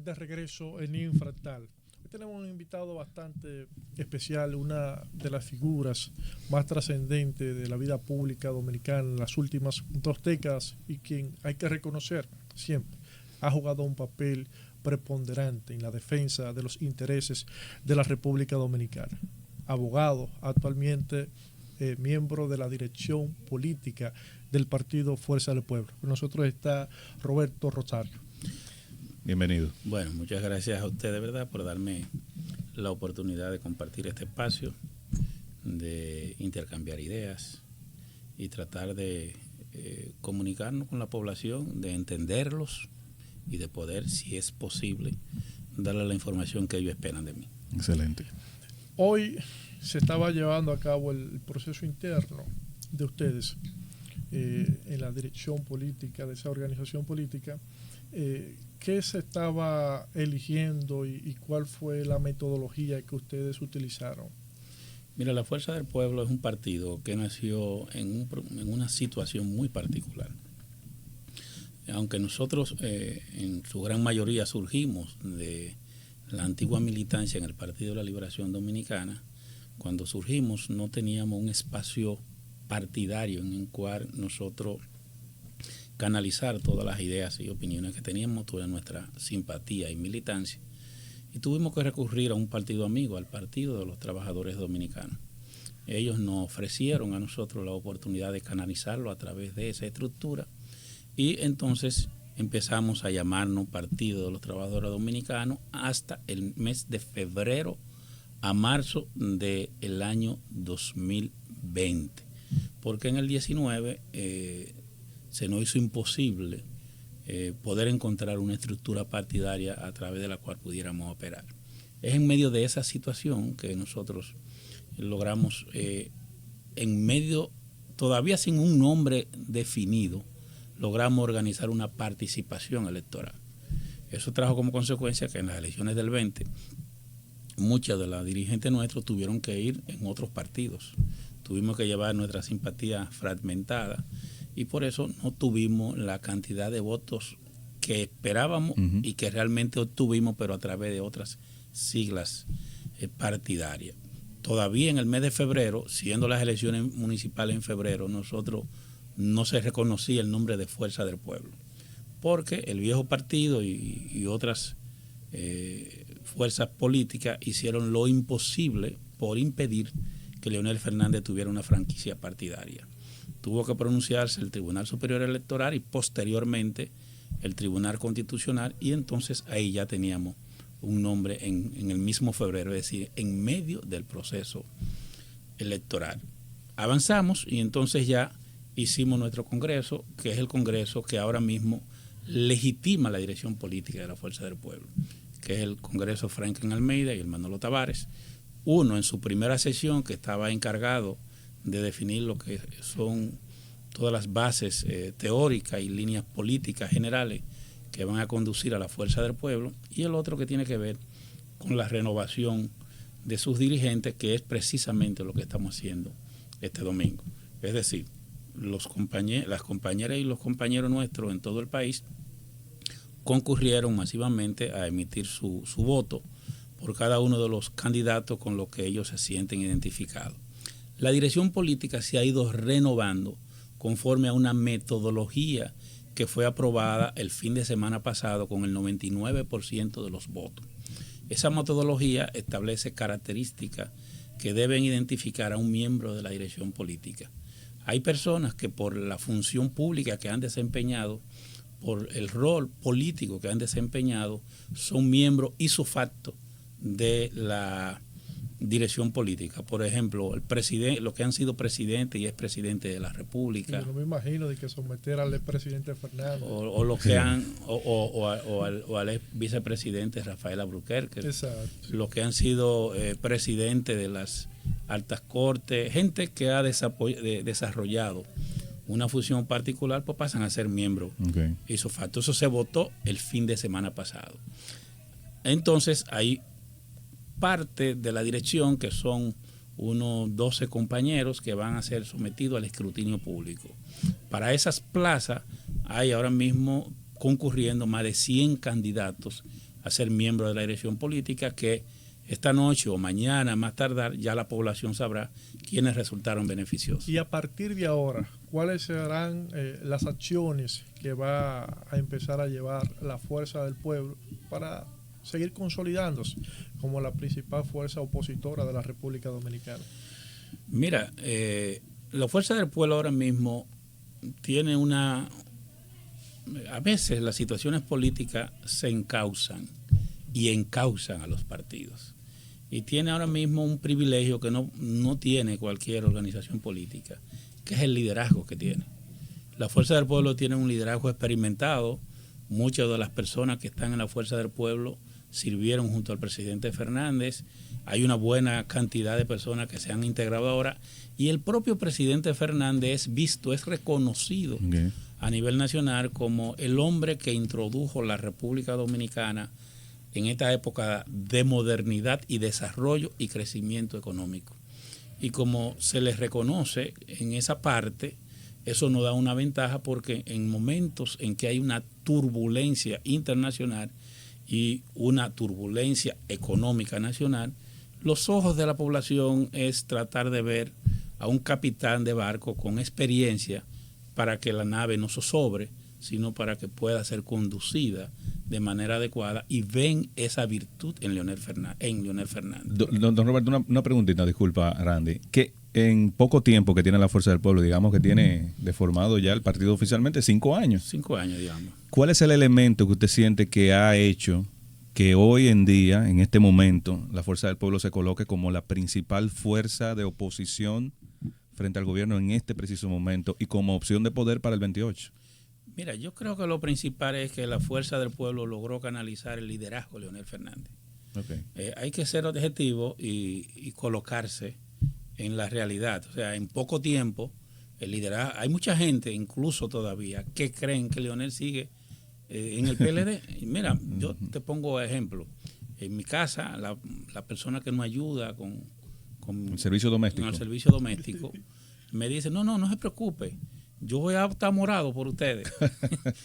de regreso en Infractal. Hoy tenemos un invitado bastante especial, una de las figuras más trascendentes de la vida pública dominicana en las últimas 2 décadas y quien hay que reconocer siempre ha jugado un papel preponderante en la defensa de los intereses de la República Dominicana. Abogado, actualmente miembro de la dirección política del partido Fuerza del Pueblo. Con nosotros está Roberto Rosario. Bienvenido. Bueno, muchas gracias a usted de verdad por darme la oportunidad de compartir este espacio, de intercambiar ideas y tratar de comunicarnos con la población, de entenderlos y de poder, si es posible, darle la información que ellos esperan de mí. Excelente. Hoy se estaba llevando a cabo el proceso interno de ustedes en la dirección política de esa organización política. ¿Qué se estaba eligiendo y cuál fue la metodología que ustedes utilizaron? Mira, la Fuerza del Pueblo es un partido que nació en una situación muy particular. Aunque nosotros en su gran mayoría surgimos de la antigua militancia en el Partido de la Liberación Dominicana, cuando surgimos no teníamos un espacio partidario en el cual nosotros canalizar todas las ideas y opiniones que teníamos, toda nuestra simpatía y militancia. Y tuvimos que recurrir a un partido amigo, al Partido de los Trabajadores Dominicanos. Ellos nos ofrecieron a nosotros la oportunidad de canalizarlo a través de esa estructura y entonces empezamos a llamarnos Partido de los Trabajadores Dominicanos hasta el mes de febrero a marzo del año 2020. Porque en el 19 se nos hizo imposible poder encontrar una estructura partidaria a través de la cual pudiéramos operar. Es en medio de esa situación que nosotros logramos, en medio, todavía sin un nombre definido, logramos organizar una participación electoral. Eso trajo como consecuencia que en las elecciones del 20, muchas de las dirigentes nuestros tuvieron que ir en otros partidos. Tuvimos que llevar nuestra simpatía fragmentada y por eso no tuvimos la cantidad de votos que esperábamos y que realmente obtuvimos, pero a través de otras siglas partidarias. Todavía en el mes de febrero, siendo las elecciones municipales en febrero, nosotros no se reconocía el nombre de Fuerza del Pueblo, porque el viejo partido y otras fuerzas políticas hicieron lo imposible por impedir que Leonel Fernández tuviera una franquicia partidaria. Tuvo que pronunciarse el Tribunal Superior Electoral y posteriormente el Tribunal Constitucional, y entonces ahí ya teníamos un nombre en el mismo febrero, es decir, en medio del proceso electoral. Avanzamos y entonces ya hicimos nuestro congreso, que es el congreso que ahora mismo legitima la dirección política de la Fuerza del Pueblo, que es el Congreso Franklin Almeida y el Manolo Tavares. Uno en su primera sesión, que estaba encargado de definir lo que son todas las bases teóricas y líneas políticas generales que van a conducir a la Fuerza del Pueblo, y el otro que tiene que ver con la renovación de sus dirigentes, que es precisamente lo que estamos haciendo este domingo. Es decir, las compañeras y los compañeros nuestros en todo el país concurrieron masivamente a emitir su voto por cada uno de los candidatos con los que ellos se sienten identificados. La dirección política se ha ido renovando conforme a una metodología que fue aprobada el fin de semana pasado con el 99% de los votos. Esa metodología establece características que deben identificar a un miembro de la dirección política. Hay personas que por la función pública que han desempeñado, por el rol político que han desempeñado, son miembros ipso facto de la dirección política. Por ejemplo, el presidente, los que han sido presidente y expresidente de la República. Yo no me imagino de que someter al expresidente Fernández. O los que han, o al ex vicepresidente Rafael Albuquerque. Exacto. Los que han sido presidentes de las altas cortes, gente que ha desarrollado una función particular, pues pasan a ser miembros. Okay. Eso se votó el fin de semana pasado. Entonces hay parte de la dirección, que son unos 12 compañeros que van a ser sometidos al escrutinio público. Para esas plazas hay ahora mismo concurriendo más de 100 candidatos a ser miembro de la dirección política, que esta noche o mañana, más tardar, ya la población sabrá quiénes resultaron beneficiosos. Y a partir de ahora, ¿cuáles serán las acciones que va a empezar a llevar la Fuerza del Pueblo para seguir consolidándose como la principal fuerza opositora de la República Dominicana? Mira, la Fuerza del Pueblo ahora mismo tiene a veces las situaciones políticas se encausan y encausan a los partidos. Y tiene ahora mismo un privilegio que no tiene cualquier organización política, que es el liderazgo que tiene. La Fuerza del Pueblo tiene un liderazgo experimentado. Muchas de las personas que están en la Fuerza del Pueblo sirvieron junto al presidente Fernández. Hay una buena cantidad de personas que se han integrado ahora. Y el propio presidente Fernández es reconocido a nivel nacional como el hombre que introdujo la República Dominicana en esta época de modernidad y desarrollo y crecimiento económico. Y como se les reconoce en esa parte, eso nos da una ventaja, porque en momentos en que hay una turbulencia internacional y una turbulencia económica nacional, los ojos de la población es tratar de ver a un capitán de barco con experiencia para que la nave no zozobre, sino para que pueda ser conducida de manera adecuada, y ven esa virtud en Leonel Fernández. Don Roberto, una preguntita, disculpa, Randy. Que en poco tiempo que tiene la Fuerza del Pueblo, digamos que tiene deformado ya el partido oficialmente 5 años. 5 años, digamos. ¿Cuál es el elemento que usted siente que ha hecho que hoy en día, en este momento, la Fuerza del Pueblo se coloque como la principal fuerza de oposición frente al gobierno en este preciso momento y como opción de poder para el 28? Mira, yo creo que lo principal es que la Fuerza del Pueblo logró canalizar el liderazgo de Leonel Fernández. Okay. Hay que ser objetivo y colocarse en la realidad. O sea, en poco tiempo, el liderazgo. Hay mucha gente, incluso todavía, que creen que Leonel sigue en el PLD. Mira, yo te pongo ejemplo. En mi casa, la persona que nos ayuda con el servicio doméstico, me dice, no se preocupe. Yo voy a estar morado por ustedes.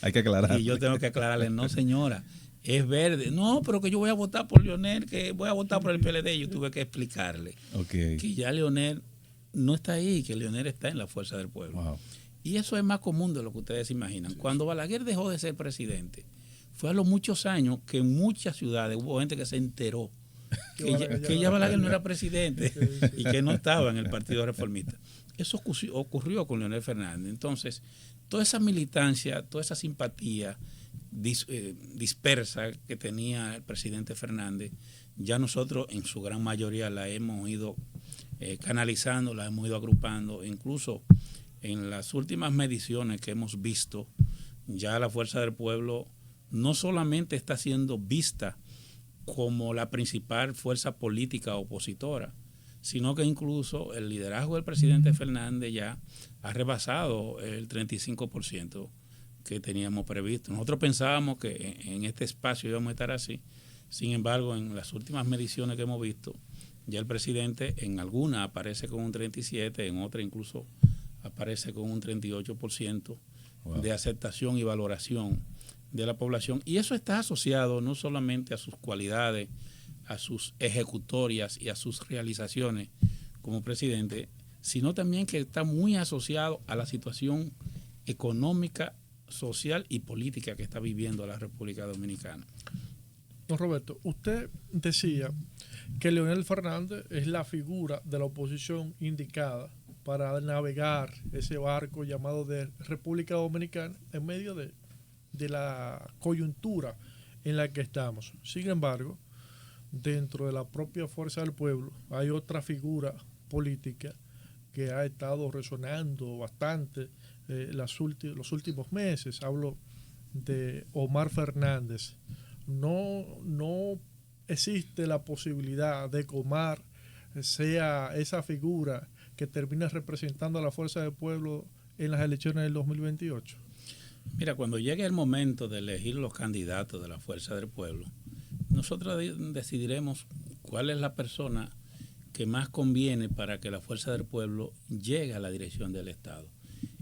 Hay que aclarar. Y yo tengo que aclararle, no señora, es verde. No, pero que yo voy a votar por Leonel, que voy a votar por el PLD. Yo tuve que explicarle que ya Leonel no está ahí, que Leonel está en la Fuerza del Pueblo. Wow. Y eso es más común de lo que ustedes imaginan. Cuando Balaguer dejó de ser presidente, fue a los muchos años que en muchas ciudades hubo gente que se enteró que ya Balaguer no era presidente y que no estaba en el Partido Reformista. Eso ocurrió con Leonel Fernández. Entonces, toda esa militancia, toda esa simpatía dispersa que tenía el presidente Fernández, ya nosotros en su gran mayoría la hemos ido canalizando, la hemos ido agrupando. Incluso en las últimas mediciones que hemos visto, ya la Fuerza del Pueblo no solamente está siendo vista como la principal fuerza política opositora, sino que incluso el liderazgo del presidente Fernández ya ha rebasado el 35% que teníamos previsto. Nosotros pensábamos que en este espacio íbamos a estar así. Sin embargo, en las últimas mediciones que hemos visto, ya el presidente en alguna aparece con un 37%, en otra incluso aparece con un 38% de aceptación y valoración de la población. Y eso está asociado no solamente a sus cualidades, a sus ejecutorias y a sus realizaciones como presidente, sino también que está muy asociado a la situación económica, social y política que está viviendo la República Dominicana. Don Roberto, usted decía que Leonel Fernández es la figura de la oposición indicada para navegar ese barco llamado de República Dominicana en medio de la coyuntura en la que estamos. Sin embargo, dentro de la propia Fuerza del Pueblo hay otra figura política que ha estado resonando bastante los últimos meses. Hablo de Omar Fernández. No existe la posibilidad de que Omar sea esa figura que termine representando a la Fuerza del Pueblo en las elecciones del 2028. Mira, cuando llegue el momento de elegir los candidatos de la Fuerza del Pueblo, nosotros decidiremos cuál es la persona que más conviene para que la Fuerza del Pueblo llegue a la dirección del Estado.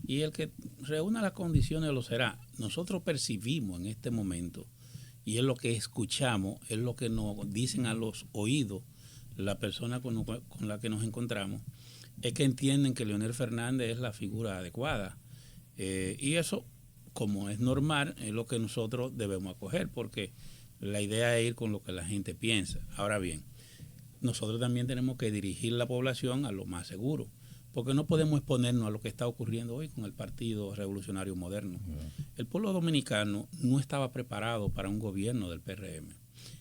Y el que reúna las condiciones lo será. Nosotros percibimos en este momento y es lo que escuchamos, es lo que nos dicen a los oídos la persona con la que nos encontramos, es que entienden que Leonel Fernández es la figura adecuada. Y eso, como es normal, es lo que nosotros debemos acoger, porque la idea es ir con lo que la gente piensa. Ahora bien, nosotros también tenemos que dirigir la población a lo más seguro, porque no podemos exponernos a lo que está ocurriendo hoy con el Partido Revolucionario Moderno. El pueblo dominicano no estaba preparado para un gobierno del PRM.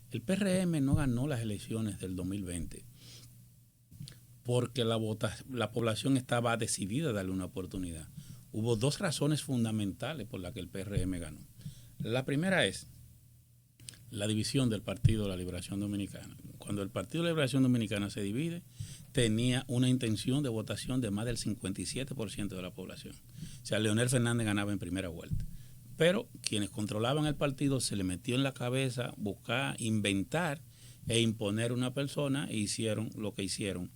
El PRM no ganó las elecciones del 2020 porque la población estaba decidida a darle una oportunidad. Hubo dos razones fundamentales por las que el PRM ganó. La primera es la división del Partido de la Liberación Dominicana. Cuando el Partido de la Liberación Dominicana se divide, tenía una intención de votación de más del 57% de la población. O sea, Leonel Fernández ganaba en primera vuelta. Pero quienes controlaban el partido se le metió en la cabeza buscar, inventar e imponer una persona e hicieron lo que hicieron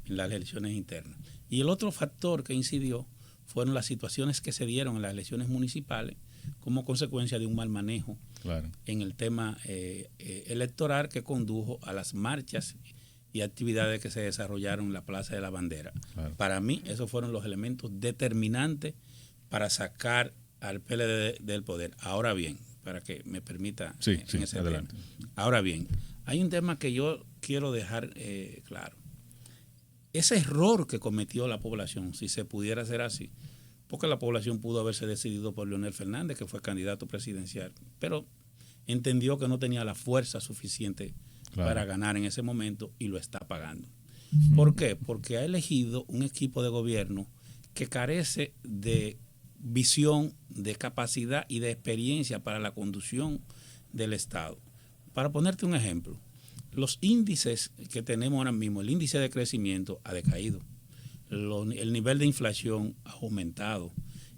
en las elecciones internas. Y el otro factor que incidió fueron las situaciones que se dieron en las elecciones municipales como consecuencia de un mal manejo en el tema electoral que condujo a las marchas y actividades que se desarrollaron en la Plaza de la Bandera. Para mí, esos fueron los elementos determinantes para sacar al PLD del poder. Ahora bien, para que me permita en ese adelante. Ahora bien, hay un tema que yo quiero dejar claro. Ese error que cometió la población, si se pudiera hacer así, porque la población pudo haberse decidido por Leonel Fernández, que fue candidato presidencial, pero entendió que no tenía la fuerza suficiente para ganar en ese momento y lo está pagando. ¿Por qué? Porque ha elegido un equipo de gobierno que carece de visión, de capacidad y de experiencia para la conducción del Estado. Para ponerte un ejemplo, los índices que tenemos ahora mismo, el índice de crecimiento ha decaído, el nivel de inflación ha aumentado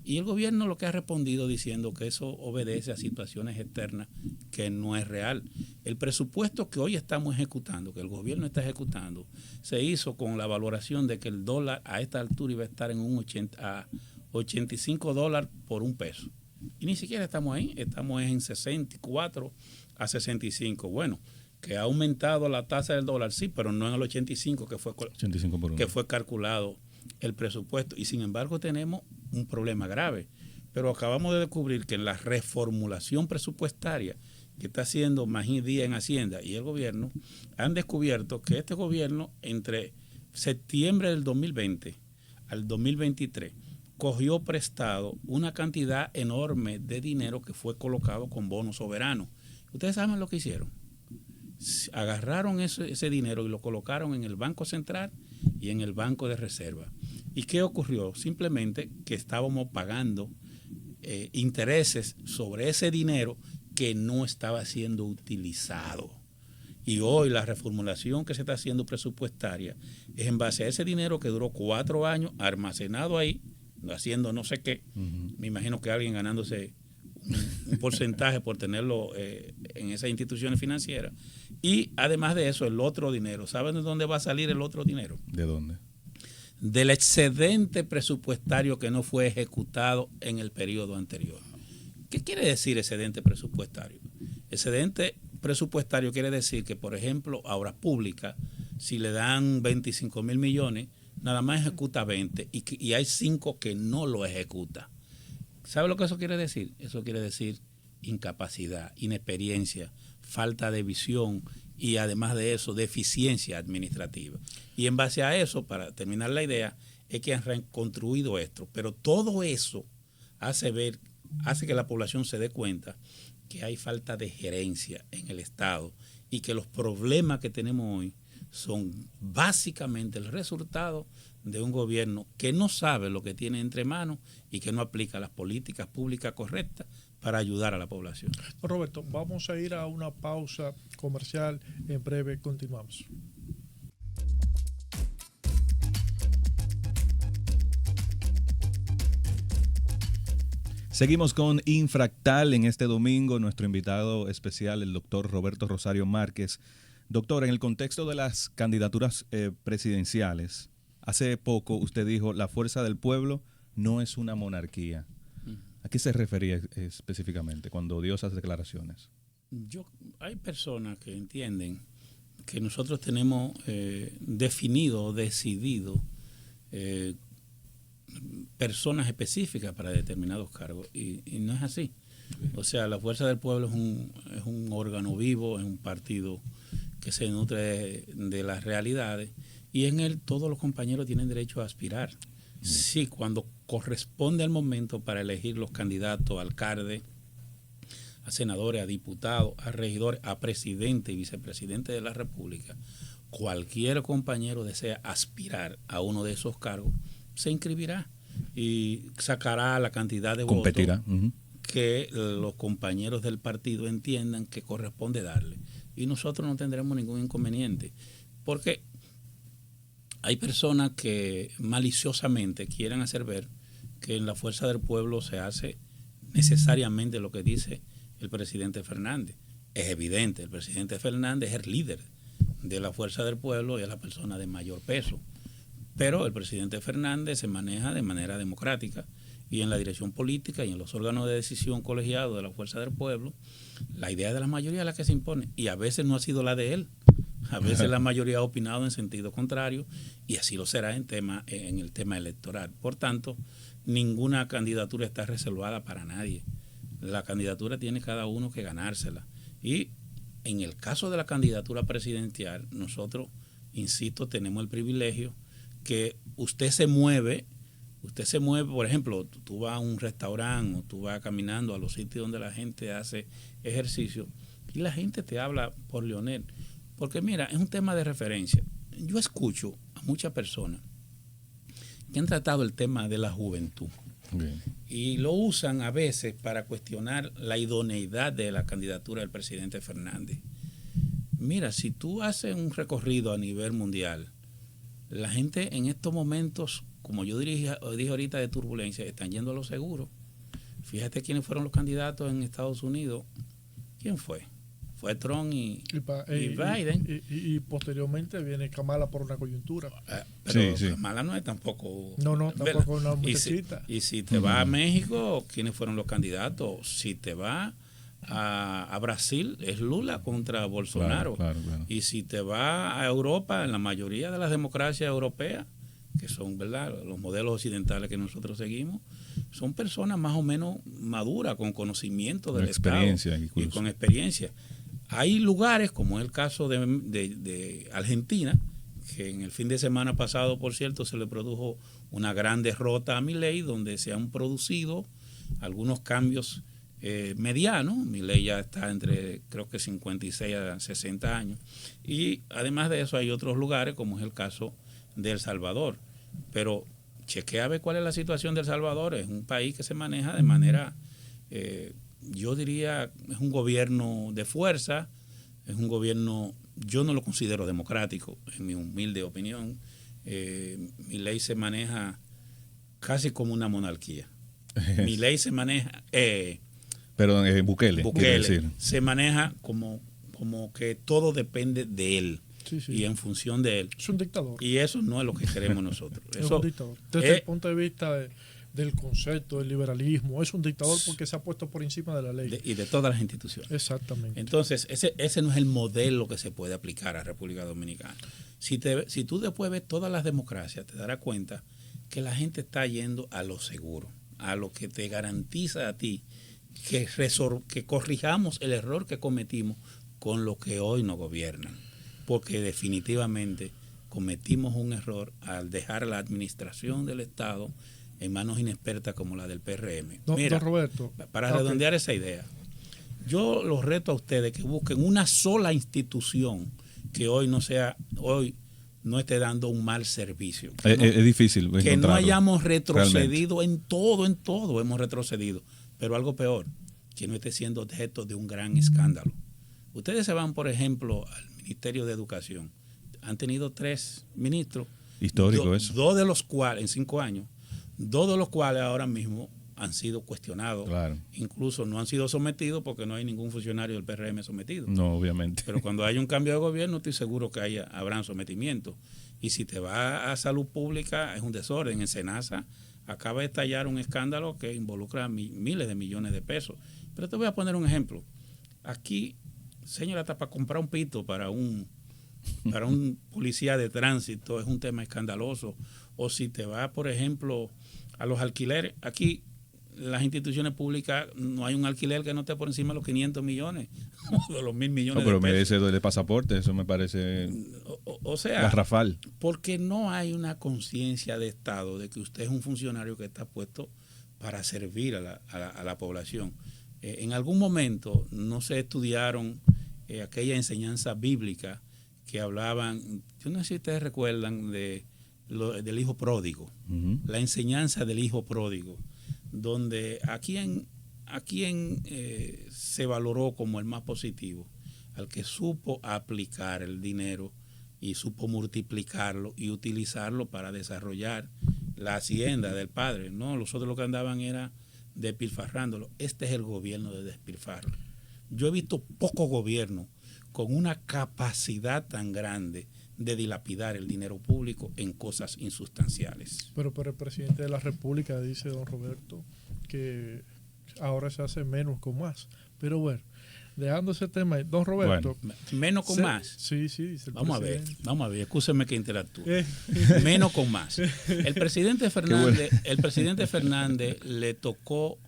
y el gobierno lo que ha respondido diciendo que eso obedece a situaciones externas que no es real. El presupuesto que hoy estamos ejecutando, que el gobierno está ejecutando, se hizo con la valoración de que el dólar a esta altura iba a estar en un 85 dólares por un peso. Y ni siquiera estamos ahí, estamos en 64 a 65. Bueno, que ha aumentado la tasa del dólar, sí, pero no en el 85 que fue, 85 por uno. Que fue calculado el presupuesto. Y sin embargo tenemos un problema grave. Pero acabamos de descubrir que en la reformulación presupuestaria que está haciendo Magín Díaz en Hacienda y el gobierno, han descubierto que este gobierno entre septiembre del 2020 al 2023 cogió prestado una cantidad enorme de dinero que fue colocado con bonos soberanos. ¿Ustedes saben lo que hicieron? Agarraron ese dinero y lo colocaron en el Banco Central y en el Banco de Reserva. ¿Y qué ocurrió? Simplemente que estábamos pagando intereses sobre ese dinero que no estaba siendo utilizado. Y hoy la reformulación que se está haciendo presupuestaria es en base a ese dinero que duró 4 años almacenado ahí, haciendo no sé qué. Me imagino que alguien ganándose un porcentaje por tenerlo en esas instituciones financieras. Y además de eso, el otro dinero. ¿Saben de dónde va a salir el otro dinero? ¿De dónde? Del excedente presupuestario que no fue ejecutado en el periodo anterior. ¿Qué quiere decir excedente presupuestario? Excedente presupuestario quiere decir que, por ejemplo, a Obras Públicas, si le dan 25 mil millones, nada más ejecuta 20 y hay 5 que no lo ejecuta. ¿Sabe lo que eso quiere decir? Eso quiere decir incapacidad, inexperiencia, falta de visión y además de eso, deficiencia administrativa. Y en base a eso, para terminar la idea, es que han reconstruido esto. Pero todo eso hace que la población se dé cuenta que hay falta de gerencia en el Estado y que los problemas que tenemos hoy son básicamente el resultado de un gobierno que no sabe lo que tiene entre manos y que no aplica las políticas públicas correctas para ayudar a la población. Roberto, vamos a ir a una pausa comercial. En breve continuamos. Seguimos con Infractal en este domingo. Nuestro invitado especial, el doctor Roberto Rosario Márquez. Doctor, en el contexto de las candidaturas presidenciales, hace poco usted dijo, la fuerza del pueblo no es una monarquía. ¿A qué se refería específicamente cuando dio esas declaraciones? Hay personas que entienden que nosotros tenemos definido, decidido personas específicas para determinados cargos y no es así. O sea, la Fuerza del Pueblo es un órgano vivo, es un partido que se nutre de las realidades y en él todos los compañeros tienen derecho a aspirar. Sí, cuando corresponde el momento para elegir los candidatos a alcalde, a senadores, a diputados, a regidores, a presidente y vicepresidente de la República, cualquier compañero desea aspirar a uno de esos cargos, se inscribirá y sacará la cantidad de competirá. votos que los compañeros del partido entiendan que corresponde darle. Y nosotros no tendremos ningún inconveniente, porque hay personas que maliciosamente quieren hacer ver que en la Fuerza del Pueblo se hace necesariamente lo que dice el presidente Fernández. Es evidente, el presidente Fernández es el líder de la Fuerza del Pueblo y es la persona de mayor peso. Pero el presidente Fernández se maneja de manera democrática y en la dirección política y en los órganos de decisión colegiados de la Fuerza del Pueblo, la idea de la mayoría es la que se impone y a veces no ha sido la de él. A veces la mayoría ha opinado en sentido contrario y así lo será en el tema electoral. Por tanto, ninguna candidatura está reservada para nadie. La candidatura tiene cada uno que ganársela. Y en el caso de la candidatura presidencial, nosotros, insisto, tenemos el privilegio que usted se mueve, por ejemplo, tú vas a un restaurante o tú vas caminando a los sitios donde la gente hace ejercicio y la gente te habla por Leonel. Porque mira, es un tema de referencia. Yo escucho a muchas personas que han tratado el tema de la juventud. Bien. Y lo usan a veces para cuestionar la idoneidad de la candidatura del presidente Fernández. Mira, si tú haces un recorrido a nivel mundial, la gente en estos momentos, como yo dije ahorita de turbulencia, están yendo a lo seguro. Fíjate quiénes fueron los candidatos en Estados Unidos. ¿Quién fue? Fue Trump y Biden. Y posteriormente viene Kamala por una coyuntura. Pero sí. Kamala no es tampoco... No, tampoco una muchachita. Y si te vas a México, ¿quiénes fueron los candidatos? Si te vas a Brasil, es Lula contra Bolsonaro. Claro. Y si te vas a Europa, en la mayoría de las democracias europeas, que son, ¿verdad?, los modelos occidentales que nosotros seguimos, son personas más o menos maduras, con conocimiento del Estado y con experiencia. Hay lugares, como es el caso de Argentina, que en el fin de semana pasado, por cierto, se le produjo una gran derrota a Milei, donde se han producido algunos cambios medianos. Milei ya está entre, creo que 56 a 60 años. Y además de eso hay otros lugares, como es el caso de El Salvador. Pero chequea a ver cuál es la situación de El Salvador. Es un país que se maneja de manera... yo diría, es un gobierno de fuerza, es un gobierno, yo no lo considero democrático, en mi humilde opinión. Milei se maneja casi como una monarquía. Milei se maneja... Bukele se maneja como que todo depende de él. Sí. Y en función de él. Es un dictador. Y eso no es lo que queremos nosotros. Es un dictador. Desde el punto de vista del concepto del liberalismo, es un dictador porque se ha puesto por encima de la ley. Y de todas las instituciones. Exactamente. Entonces, ese no es el modelo que se puede aplicar a República Dominicana. Si tú después ves todas las democracias, te darás cuenta que la gente está yendo a lo seguro, a lo que te garantiza a ti que corrijamos el error que cometimos con lo que hoy nos gobiernan. Porque definitivamente cometimos un error al dejar la administración del Estado en manos inexpertas como la del PRM. Mira, don Roberto, para redondear esa idea, yo los reto a ustedes que busquen una sola institución que hoy no esté dando un mal servicio. Es difícil que no hayamos retrocedido realmente. En todo hemos retrocedido. Pero algo peor, que no esté siendo objeto de un gran escándalo. Ustedes se van, por ejemplo, al Ministerio de Educación. Han tenido 3 ministros. Histórico eso. 2 de los cuales, en 5 años, 2 de los cuales ahora mismo han sido cuestionados. Claro. Incluso no han sido sometidos porque no hay ningún funcionario del PRM sometido. No, obviamente. Pero cuando haya un cambio de gobierno, estoy seguro que habrán sometimientos. Y si te vas a salud pública, es un desorden. En Senasa acaba de estallar un escándalo que involucra miles de millones de pesos. Pero te voy a poner un ejemplo. Aquí, señora, hasta para comprar un pito para un policía de tránsito es un tema escandaloso. O si te vas, por ejemplo, a los alquileres, aquí las instituciones públicas no hay un alquiler que no esté por encima de los 500 millones o de los 1.000 millones pero de pesos. merece de pasaporte, eso me parece o sea, garrafal. Porque no hay una conciencia de Estado de que usted es un funcionario que está puesto para servir a la población. En algún momento no se estudiaron aquella enseñanza bíblica que hablaban, yo no sé si ustedes recuerdan del hijo pródigo, la enseñanza del hijo pródigo, donde a quien se valoró como el más positivo, al que supo aplicar el dinero y supo multiplicarlo y utilizarlo para desarrollar la hacienda del padre. No, los otros lo que andaban era despilfarrándolo. Este es el gobierno de despilfarro. Yo he visto pocos gobiernos con una capacidad tan grande de dilapidar el dinero público en cosas insustanciales. Pero el presidente de la República dice, don Roberto, que ahora se hace menos con más. Pero bueno, dejando ese tema, don Roberto. Bueno, menos con más. Sí, dice el vamos presidente. a ver, escúcheme que interactúe. Menos con más. El presidente Fernández le tocó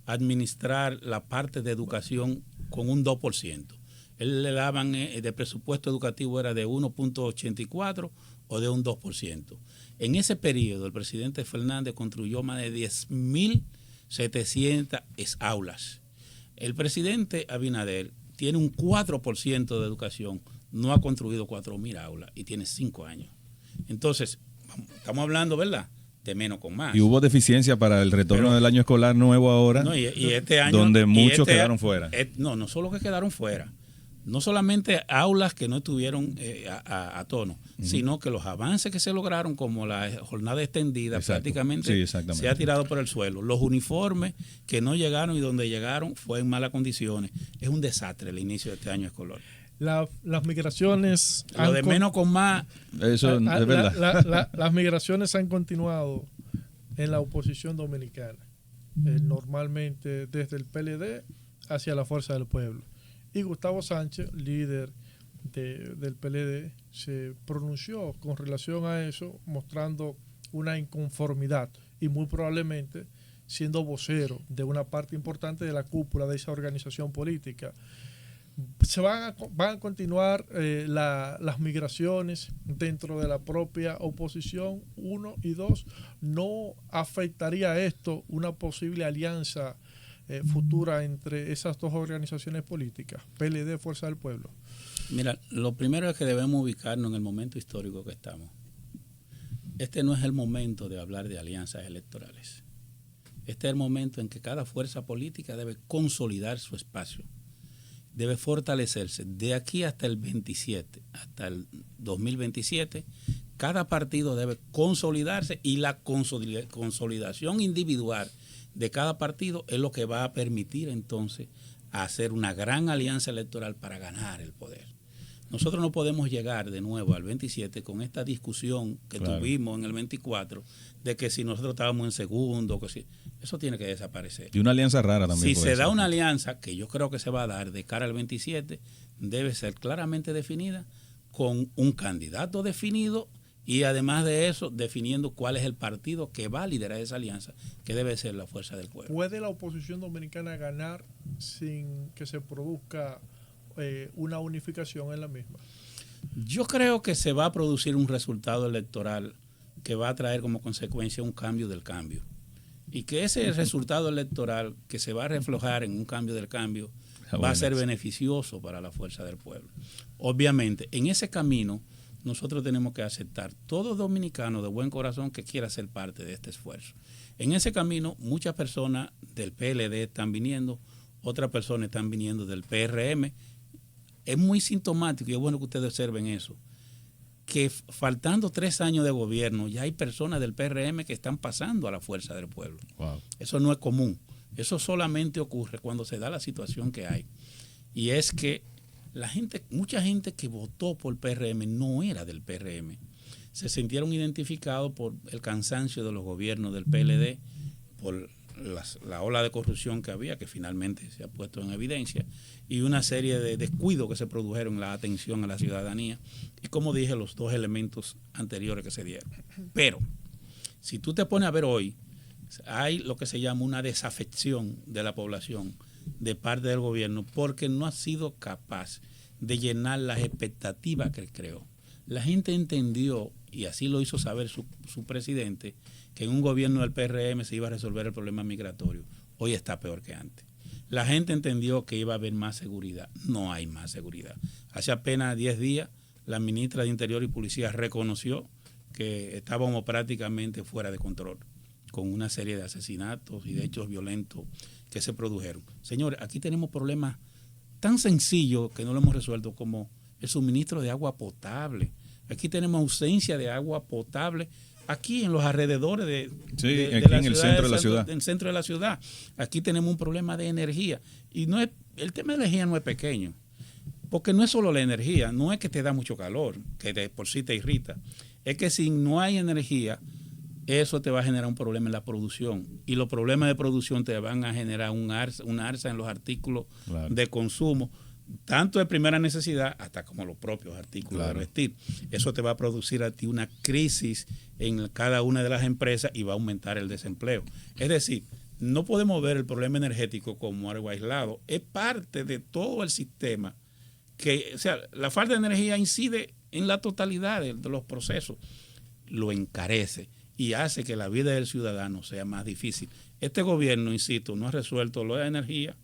administrar la parte de educación con un 2%. Él le daban de presupuesto educativo era de 1.84 o de un 2%. En ese periodo el presidente Fernández construyó más de 10.700 aulas. El presidente Abinader tiene un 4% de educación, no ha construido 4.000 aulas y tiene 5 años. Entonces, estamos hablando, ¿verdad?, de menos con más. Y hubo deficiencia para el retorno del año escolar nuevo ahora, no, y este año, donde muchos quedaron fuera. No solo que quedaron fuera, no solamente aulas que no estuvieron a tono, sino que los avances que se lograron, como la jornada extendida, prácticamente se ha tirado por el suelo. Los uniformes que no llegaron y donde llegaron fue en malas condiciones. Es un desastre el inicio de este año escolar. Las migraciones... Lo de menos con más... Eso es verdad. Las migraciones han continuado en la oposición dominicana, normalmente desde el PLD hacia la Fuerza del Pueblo. Y Gustavo Sánchez, líder del PLD, se pronunció con relación a eso, mostrando una inconformidad y muy probablemente siendo vocero de una parte importante de la cúpula de esa organización política. Van a continuar las migraciones dentro de la propia oposición, 1 y 2. ¿No afectaría esto una posible alianza futura entre esas dos organizaciones políticas, PLD, Fuerza del Pueblo? Mira, lo primero es que debemos ubicarnos en el momento histórico que estamos. Este no es el momento de hablar de alianzas electorales. Este es el momento en que cada fuerza política debe consolidar su espacio, debe fortalecerse. De aquí hasta el 27, hasta el 2027, cada partido debe consolidarse y la consolidación individual de cada partido es lo que va a permitir entonces hacer una gran alianza electoral para ganar el poder. Nosotros no podemos llegar de nuevo al 27 con esta discusión que tuvimos en el 24 de que si nosotros estábamos en segundo, que si, eso tiene que desaparecer. Y una alianza rara también. Si se da una alianza, que yo creo que se va a dar de cara al 27, debe ser claramente definida con un candidato definido y además de eso, definiendo cuál es el partido que va a liderar esa alianza, que debe ser la Fuerza del Pueblo. ¿Puede la oposición dominicana ganar sin que se produzca una unificación en la misma? Yo creo que se va a producir un resultado electoral que va a traer como consecuencia un cambio del cambio. Y que ese resultado electoral que se va a reflejar en un cambio del cambio va a ser beneficioso para la Fuerza del Pueblo. Obviamente, en ese camino nosotros tenemos que aceptar todo dominicano de buen corazón que quiera ser parte de este esfuerzo. En ese camino muchas personas del PLD están viniendo, otras personas están viniendo del PRM. Es muy sintomático y es bueno que ustedes observen eso, que faltando 3 años de gobierno ya hay personas del PRM que están pasando a la Fuerza del Pueblo. Wow. Eso no es común. Eso solamente ocurre cuando se da la situación que hay. Y es que mucha gente que votó por el PRM no era del PRM. Se sintieron identificados por el cansancio de los gobiernos del PLD, por la ola de corrupción que había, que finalmente se ha puesto en evidencia, y una serie de descuidos que se produjeron en la atención a la ciudadanía, y como dije, los dos elementos anteriores que se dieron. Pero, si tú te pones a ver hoy, hay lo que se llama una desafección de la población de parte del gobierno porque no ha sido capaz de llenar las expectativas que él creó. La gente entendió, y así lo hizo saber su presidente, que en un gobierno del PRM se iba a resolver el problema migratorio. Hoy está peor que antes. La gente entendió que iba a haber más seguridad. No hay más seguridad. Hace apenas 10 días, la ministra de Interior y Policía reconoció que estábamos prácticamente fuera de control, con una serie de asesinatos y de hechos violentos que se produjeron. Señores, aquí tenemos problemas tan sencillos que no lo hemos resuelto como el suministro de agua potable. Aquí tenemos ausencia de agua potable aquí en los alrededores de la en el centro de la ciudad. En el centro de la ciudad. Aquí tenemos un problema de energía. Y no es, el tema de la energía no es pequeño. Porque no es solo la energía, no es que te da mucho calor, que de por sí te irrita. Es que si no hay energía, eso te va a generar un problema en la producción. Y los problemas de producción te van a generar una alza en los artículos de consumo, tanto de primera necesidad hasta como los propios artículos de vestir. Eso te va a producir a ti una crisis en cada una de las empresas y va a aumentar el desempleo. Es decir, no podemos ver el problema energético como algo aislado. Es parte de todo el sistema. O sea, la falta de energía incide en la totalidad de los procesos. Lo encarece y hace que la vida del ciudadano sea más difícil. Este gobierno, insisto, no ha resuelto lo de la energía.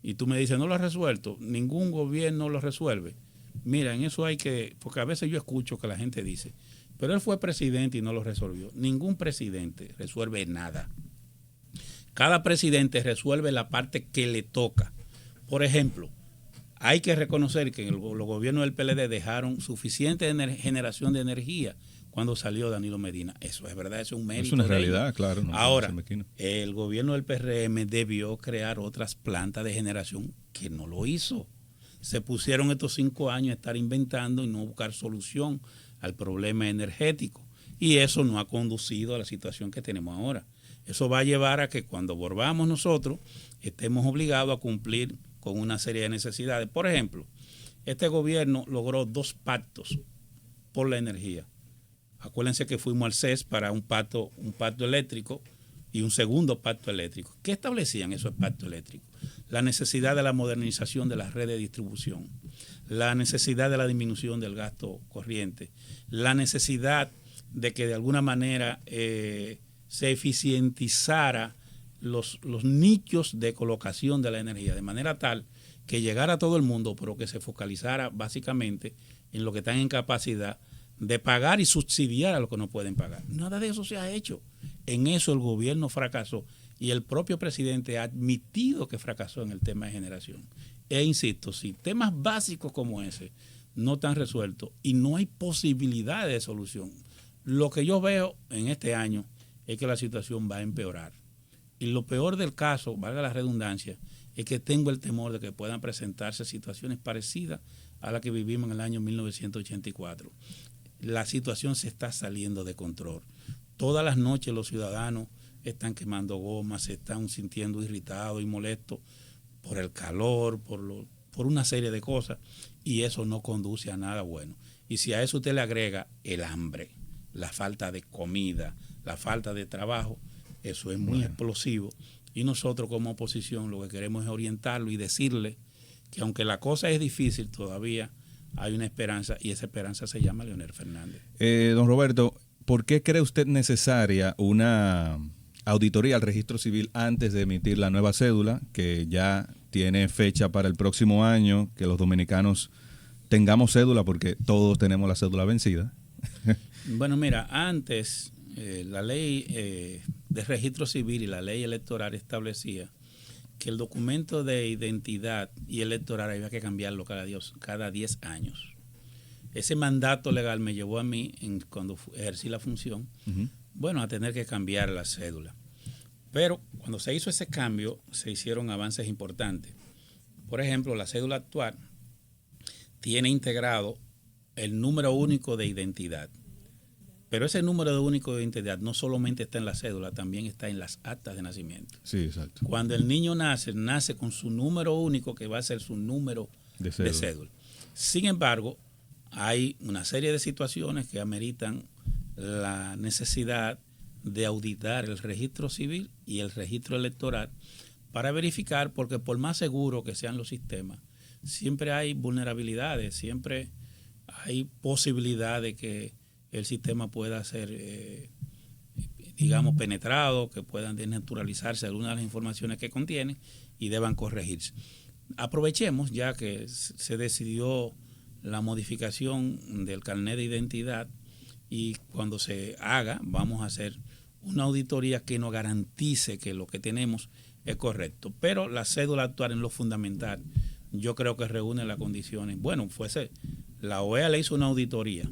Y tú me dices, no lo has resuelto. Ningún gobierno lo resuelve. Mira, en eso hay que, porque a veces yo escucho que la gente dice, pero él fue presidente y no lo resolvió. Ningún presidente resuelve nada. Cada presidente resuelve la parte que le toca. Por ejemplo, hay que reconocer que los gobiernos del PLD dejaron suficiente generación de energía cuando salió Danilo Medina. Eso es verdad, eso es un mérito. Es una realidad, claro. No, ahora, el gobierno del PRM debió crear otras plantas de generación que no lo hizo. Se pusieron estos 5 años a estar inventando y no buscar solución al problema energético. Y eso no ha conducido a la situación que tenemos ahora. Eso va a llevar a que cuando volvamos nosotros estemos obligados a cumplir con una serie de necesidades. Por ejemplo, este gobierno logró 2 pactos por la energía. Acuérdense que fuimos al CES para un pacto eléctrico y un segundo pacto eléctrico. ¿Qué establecían esos pactos eléctricos? La necesidad de la modernización de las redes de distribución, la necesidad de la disminución del gasto corriente, la necesidad de que de alguna manera se eficientizara los nichos de colocación de la energía, de manera tal que llegara a todo el mundo, pero que se focalizara básicamente en lo que están en capacidad de pagar y subsidiar a los que no pueden pagar. Nada de eso se ha hecho. En eso el gobierno fracasó y el propio presidente ha admitido que fracasó en el tema de generación. E insisto, si temas básicos como ese no están resueltos y no hay posibilidad de solución, lo que yo veo en este año es que la situación va a empeorar. Y lo peor del caso, valga la redundancia, es que tengo el temor de que puedan presentarse situaciones parecidas a la que vivimos en el año 1984. La situación se está saliendo de control. Todas las noches los ciudadanos están quemando gomas, se están sintiendo irritados y molestos por el calor, por una serie de cosas, y eso no conduce a nada bueno. Y si a eso usted le agrega el hambre, la falta de comida, la falta de trabajo, eso es muy explosivo. Y nosotros como oposición lo que queremos es orientarlo y decirle que aunque la cosa es difícil, todavía hay una esperanza y esa esperanza se llama Leonel Fernández. Don Roberto, ¿por qué cree usted necesaria una auditoría al registro civil antes de emitir la nueva cédula, que ya tiene fecha para el próximo año, que los dominicanos tengamos cédula porque todos tenemos la cédula vencida? Bueno, mira, antes la ley de registro civil y la ley electoral establecía que el documento de identidad y electoral había que cambiarlo cada 10 años. Ese mandato legal me llevó a mí, cuando ejercí la función, a tener que cambiar la cédula. Pero cuando se hizo ese cambio, se hicieron avances importantes. Por ejemplo, la cédula actual tiene integrado el número único de identidad. Pero ese número único de identidad no solamente está en la cédula, también está en las actas de nacimiento. Sí, exacto. Cuando el niño nace con su número único, que va a ser su número de cédula. Sin embargo, hay una serie de situaciones que ameritan la necesidad de auditar el registro civil y el registro electoral para verificar, porque por más seguro que sean los sistemas, siempre hay vulnerabilidades, siempre hay posibilidad de que el sistema pueda ser, digamos, penetrado, que puedan desnaturalizarse algunas de las informaciones que contiene y deban corregirse. Aprovechemos ya que se decidió la modificación del carnet de identidad y cuando se haga vamos a hacer una auditoría que nos garantice que lo que tenemos es correcto. Pero la cédula actual en lo fundamental yo creo que reúne las condiciones. Bueno, la OEA le hizo una auditoría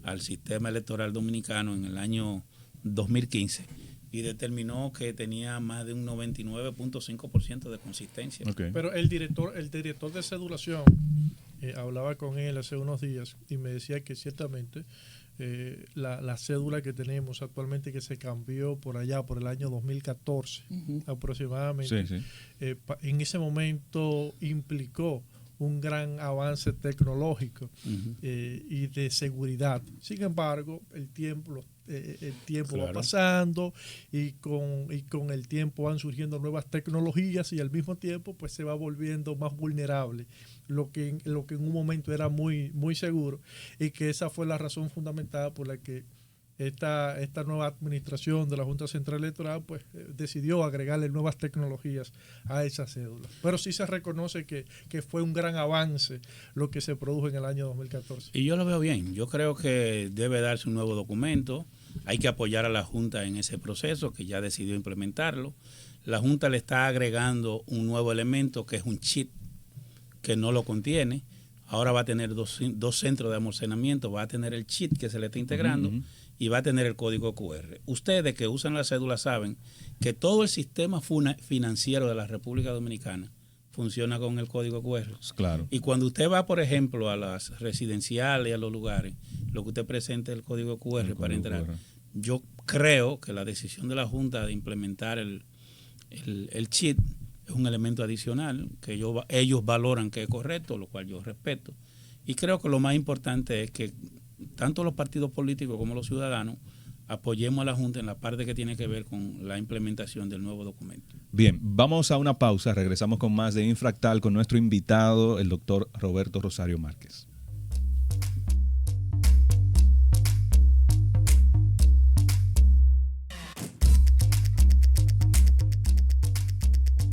al sistema electoral dominicano en el año 2015 y determinó que tenía más de un 99.5% de consistencia. Okay. Pero el director de cedulación, hablaba con él hace unos días y me decía que ciertamente la cédula que tenemos actualmente, que se cambió por allá, por el año 2014 aproximadamente, sí. En ese momento implicó un gran avance tecnológico y de seguridad. Sin embargo, el tiempo claro. Va pasando y con el tiempo van surgiendo nuevas tecnologías y al mismo tiempo pues se va volviendo más vulnerable lo que en un momento era muy, muy seguro, y que esa fue la razón fundamental por la que esta nueva administración de la Junta Central Electoral pues decidió agregarle nuevas tecnologías a esa cédula. Pero sí se reconoce que fue un gran avance lo que se produjo en el año 2014. Y yo lo veo bien. Yo creo que debe darse un nuevo documento. Hay que apoyar a la Junta en ese proceso, que ya decidió implementarlo. La Junta le está agregando un nuevo elemento que es un chip que no lo contiene. Ahora va a tener dos centros de almacenamiento, va a tener el chip que se le está integrando y va a tener el código QR. Ustedes que usan la cédula saben que todo el sistema financiero de la República Dominicana funciona con el código QR. Claro. Y cuando usted va, por ejemplo, a las residenciales, a los lugares, lo que usted presenta es el código QR para entrar. Yo creo que la decisión de la Junta de implementar el chip es un elemento adicional que ellos valoran que es correcto, lo cual yo respeto. Y creo que lo más importante es que tanto los partidos políticos como los ciudadanos apoyemos a la Junta en la parte que tiene que ver con la implementación del nuevo documento. Bien, vamos a una pausa, regresamos con más de Infractal con nuestro invitado, el doctor Roberto Rosario Márquez.